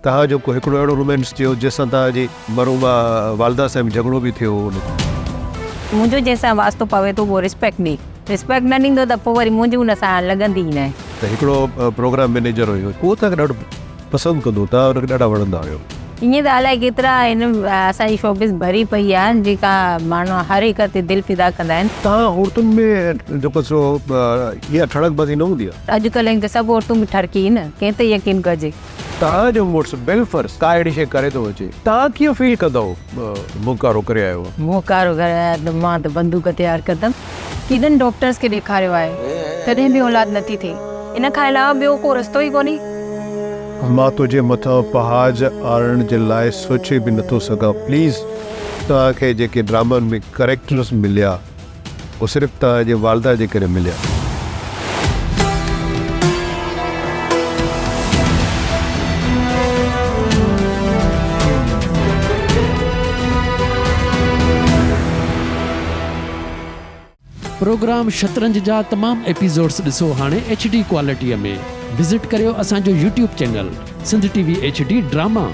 तव्हांजो को हिकिड़ो अहिड़ो रोमेंस थियो जंहिंसां तव्हांजी मरूमा वालदा साहिब में झगड़ो बि थियो हो? मुंहिंजो जंहिंसां वास्तो पवे थो उहो रिस्पेक्ट न ॾींदो त पोइ वरी मुंहिंजी हुन सां लॻंदी ई न आहे। त हिकिड़ो प्रोग्राम मैनेजर हुयो, उहो तव्हांखे ॾाढो पसंदि कंदो, तव्हां हुनखे ॾाढा वणंदा हुयो। ईअं त अलाए केतिरा हिन असांजी शोबिस भरी पई आहे जेका माण्हू हर हिक ते दिलि फिदा कंदा आहिनि। तव्हां औरतुनि में जेको सो इहा ठड़कबाज़ी न हूंदी आहे? अॼुकल्ह त सभु औरतूं बि ठरकी न, कंहिं ते यकीन कजे। तव्हांजो मुड़ुसु बिलफर्स का अहिड़ी शइ करे थो अचे, तव्हां कीअं फील कंदव मुकारो करे आयो? मुकारो करे आया त मां त बंदूक तयारु कंदमि। केॾनि डॉक्टर्स खे ॾेखारियो आहे, तॾहिं बि औलाद नथी थिए। इन खां अलावा ॿियो को रस्तो ई कोन्हे। मां तुंहिंजे मथां पहाज आणण जे लाइ सोचे बि नथो सघां। प्लीज़, तव्हांखे जेके ड्रामनि में करेक्टर्स मिलिया उहो सिर्फ़ु तव्हांजे वालदा जे करे मिलिया। प्रोग्राम शतरंज जा तमाम एपिसोड्स ॾिसो हाणे HD क्वालिटीअ में। विज़िट करियो असांजो YouTube channel Sindh TV HD drama.